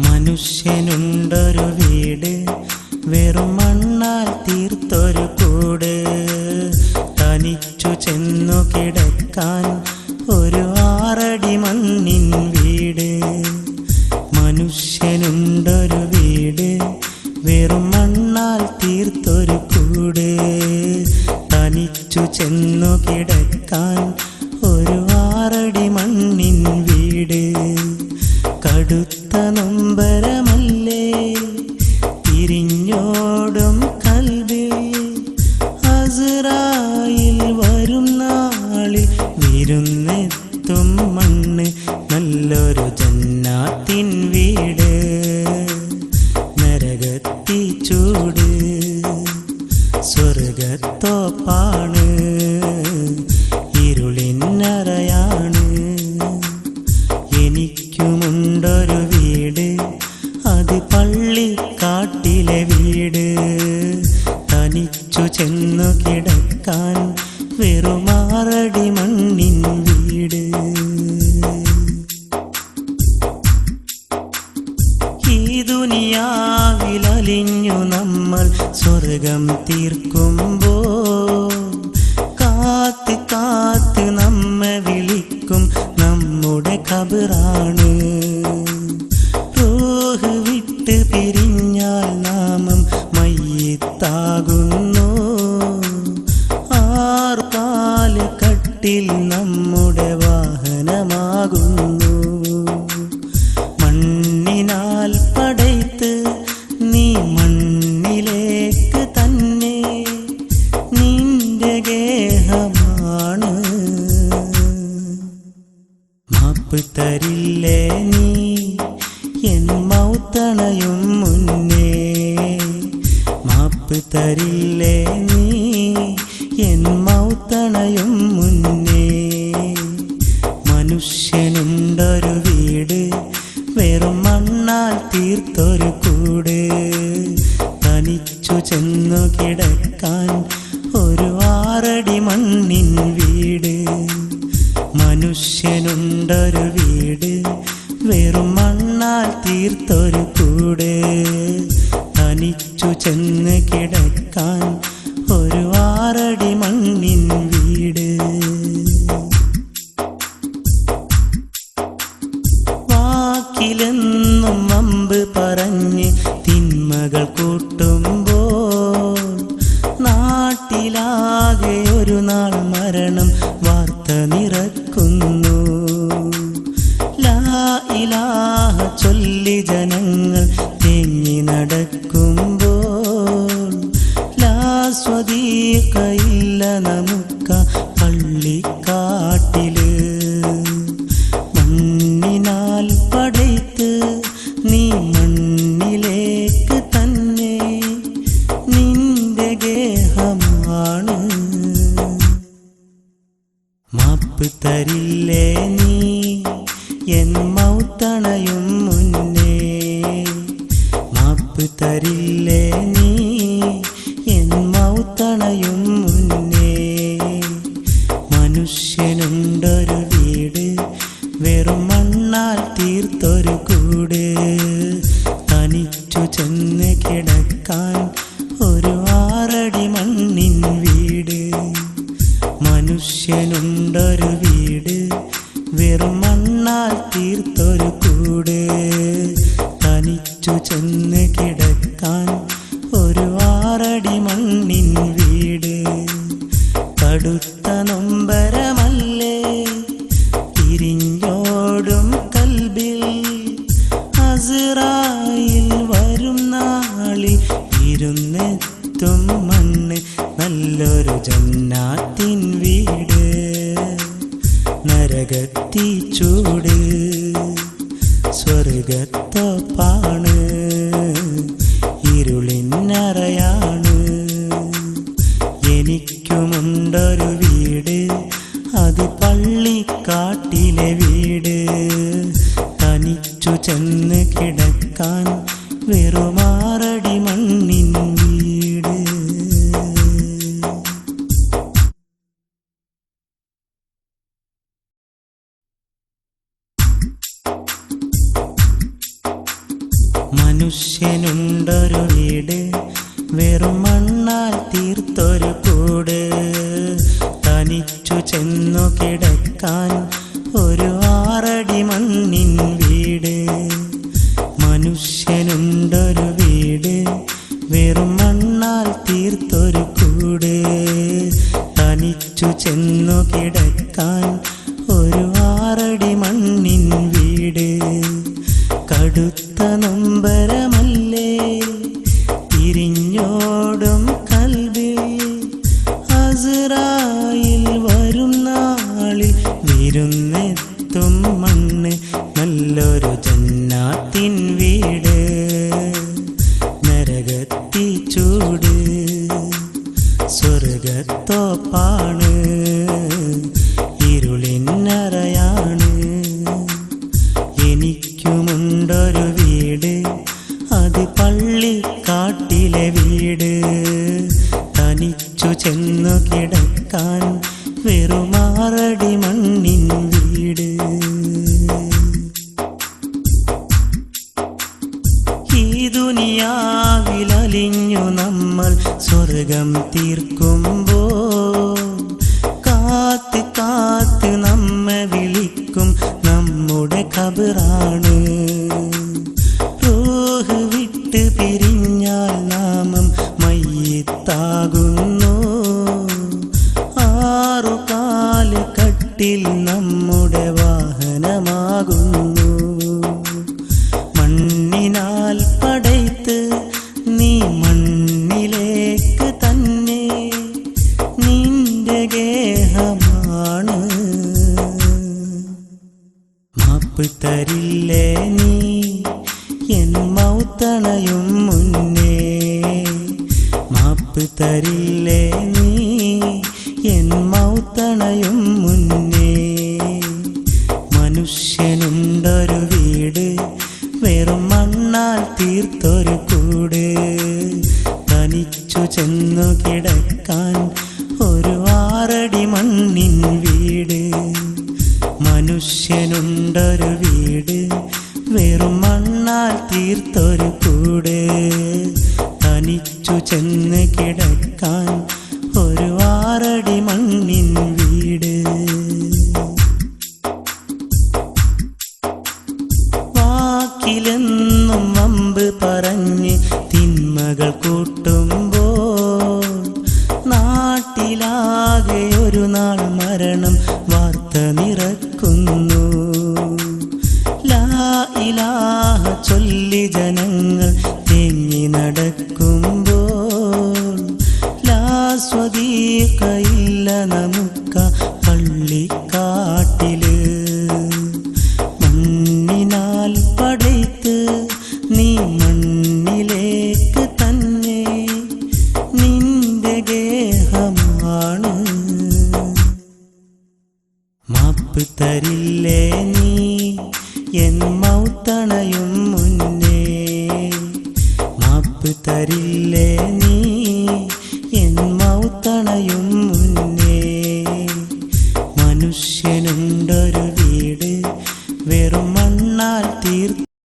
മനുഷ്യനുണ്ടൊരു വീട്, വെറും മണ്ണാൽ തീർത്തൊരു കൂട്. തനിച്ചു ചെന്നു കിടക്കാൻ ഒരു 6 അടി മണ്ണിൻ വീട്. മനുഷ്യനുണ്ടൊരു വീട്, വെറും മണ്ണാൽ തീർത്തൊരു കൂട്. തനിച്ചു ചെന്നു കിടക്കാൻ ഒരു 6 അടി മണ്ണിൻ വീട്. കടുത്ത നൊമ്പരമല്ലേ തിരിഞ്ഞോടും കൽബിൽ, അസ്റായിൽ വരും നാളിൽ വിരുന്നെത്തും മണ്ണ് നല്ലൊരു ജന്നാത്തിൻ വീട്. നരകത്തി ചൂട് സ്വർഗത്തോപ്പാണ്, ഇരുളിനറയാണ്. എനിക്കുമുണ്ടൊരു വീട്, അത് പള്ളിക്കാട്ടിലെ വീട്. തനിച്ചു ചെന്നു കിടക്കാൻ വെറും 6 അടി മണ്ണിൻ വീട്. ഈ ദുനിയാവിലലിഞ്ഞു നമ്മൾ സ്വർഗം തീർക്കുമ്പോൾ, കാത്ത് കാത്ത് നമ്മെ വിളിക്കും നമ്മുടെ ഖബറാണ്. റൂഹ് വിട്ട് പിരിഞ്ഞാൽ നാമം മയ്യിത്താകുന്നു. 6 കാല് കട്ടിൽ നമ്മുടെ വാഹനമാകുന്നു. മണ്ണിനാൽ പടയ്ത്ത് നീ മണ്ണിലേക്ക് തന്നെ നിന്റെ ഗേഹമാണ്. മാപ്പ് തരില്ലേ നീ എൻ മൗത്തണയും മുന്നേ, മാപ്പ് തരില്ലേ നീ എൻ മൗത്തണയും മുന്നേ. മനുഷ്യനുണ്ടൊരു വീട്, വെറും മണ്ണാൽ തീർത്തൊരു കൂട്. തനിച്ചു ചെന്നു കിടക്കാൻ ഒരു 6 അടി മണ്ണിൻ വീട്. മനുഷ്യനുണ്ടൊരു വീട്, വെറും മണ്ണാൽ തീർത്തൊരു കൂട്. തനിച്ചു ചെന്ന് കിടക്കാൻ ഒരു 6 അടി മണ്ണിൻ വീട്. വാക്കിലെന്നും അമ്പ് പറഞ്ഞ് തിന്മകൾ കൂട്ടുമ്പോൾ, നാട്ടിലാകെ ഒരു നാൾ മരണം വാർത്ത നിറക്കുന്നു. ലാ ഇലാഹ ചൊല്ലി ജനങ്ങൾ തേങ്ങി നടക്കുമ്പോൾ, ലാ സ്വദീഖ ഇല്ല നമുക്ക പള്ളിക്കാട്ടില്. മണ്ണിനാൽ പടയ്ത്ത് നീ മണ്ണിലേക്ക് തന്നെ നിന്റെ ഗേഹമാണ്. മാപ്പ് തരില്ലേ നീ എൻ മൗത്തണയും മുന്നേ, മാപ്പ് തരില്ലേ നീ എൻ മൗത്തണയും മുന്നേ. മനുഷ്യനുണ്ടൊരു വീട്, വെറും മണ്ണാൽ തീർത്തൊരു കൂട്. തനിച്ചു ചെന്ന് കിടക്കാൻ ഒരു 6 അടി മണ്ണിൻ വീട്. മനുഷ്യനുണ്ടൊരു വീട്, വെറും മണ്ണാൽ തീർത്തൊരു കൂട്. തനിച്ചു ചെന്ന് കിടക്കാൻ ഒരു 6 അടി മണ്ണിൻ വീട്. കടുത്ത നൊമ്പരമല്ലേ തിരിഞ്ഞോടും കൽബിൽ, അസ്റായിൽ വരും നാളിൽ ഇരുന്നെത്തും മണ്ണ് നല്ലൊരു ജന്നാത്തിൻ വീട്. നരകത്തി ചൂട് സ്വർഗത്തോപ്പാണ്, ഇരുളിനറയാണ്. എനിക്കുമുണ്ടൊരു വീട്, അത് പള്ളിക്കാട്ടിലെ വീട്. തനിച്ചു ചെന്ന് കിടക്കാൻ വെറും 6 അടി മണ്ണിൻ വീട്. മനുഷ്യനുണ്ടൊരു വീട് വെറും മണ്ണാൽ തീർത്തൊരു കൂട്, തനിച്ചു ചെന്നു കിടക്കാൻ ഒരു 6 അടി മണ്ണിൻ വീട്. മനുഷ്യനുണ്ടൊരു വീട് വെറും മണ്ണാൽ തീർത്തൊരു കൂട്, തനിച്ചു ചെന്നു കിടക്കാൻ ഒരു 6 അടി മണ്ണിൻ വീട്. കടുത്ത നൊമ്പരമല്ലേ തിരിഞ്ഞോടും കൽബ്, അസ്റായിൽ വരും നാളിൽ വിരുന്നെത്തും മണ്ണ്. നല്ലൊരു ജന്നാത്തിൻ വീട്, നരകത്തി ചൂട് സ്വർഗത്തോപ്പാണ്, ഇരുളിനറയാണ്. എനിക്കുമുണ്ടൊരു വീട്, അത് പള്ളിക്കാട്ടിലെ വീട്, തനിച്ചു ചെന്നു കിടക്കാൻ വെറും 6 അടി മണ്ണിൻ വീട്. ഈ ദുനിയാവിലലിഞ്ഞു നമ്മൾ സ്വർഗം തീർക്കുമ്പോൾ, കാത്ത് കാത്ത് നമ്മെ വിളിക്കും നമ്മുടെ ഖബറാണ്. റൂഹ് വിട്ട് പിരിഞ്ഞാൽ നാമം മയ്യിത്താകുന്നു, 6 കാല് കട്ടിൽ നമ്മുടെ വാഹനമാകുന്നു. മണ്ണിനാൽ പടയ്ത്ത് നീ മണ്ണിലേക്ക് തന്നെ നിന്റെ ഗേഹമാണ്. മാപ്പ് തരില്ലേ നീ എൻ മൗത്തണയും മുന്നേ, മാപ്പ് തരില്ലേ നീ എൻ മൗത്തണയും മുന്നേ. മനുഷ്യനുണ്ടൊരു വീട് വെറും മണ്ണാൽ തീർത്തൊരു കൂട്, തനിച്ചു ചെന്നു കിടക്കാൻ ഒരു 6 അടി മണ്ണിൻ വീട്. മനുഷ്യനുണ്ടൊരു വീട് വെറും മണ്ണാൽ തീർത്തൊരു കൂട്, തനിച്ചു ചെന്ന് കിടക്കാൻ ഒരു 6 അടി മണ്ണിൻ വീട്. വാക്കിലെന്നും വമ്പ് പറഞ്ഞ് തിന്മകൾ കൂട്ടുമ്പോൾ, നാട്ടിലാകെ ഒരു നാൾ മരണം വാർത്ത നിറക്കുന്നു. ലാ ഇലാഹ ചൊല്ലി ജനങ്ങൾ തേങ്ങി നടക്കുമ്പോൾ, ലാ സ്വദീഖ ഇല്ല നമുക്ക പള്ളിക്കാട്ടില്. മണ്ണിനാൽ പടയ്ത്ത് നീ മണ്ണിലേക്ക് തന്നെ നിന്റെ ഗേഹമാണ്. മാപ്പ് തരില്ലേ നീ എൻ മൗത്തണയും മുന്നേ, മാപ്പ് തരില്ലേ നീ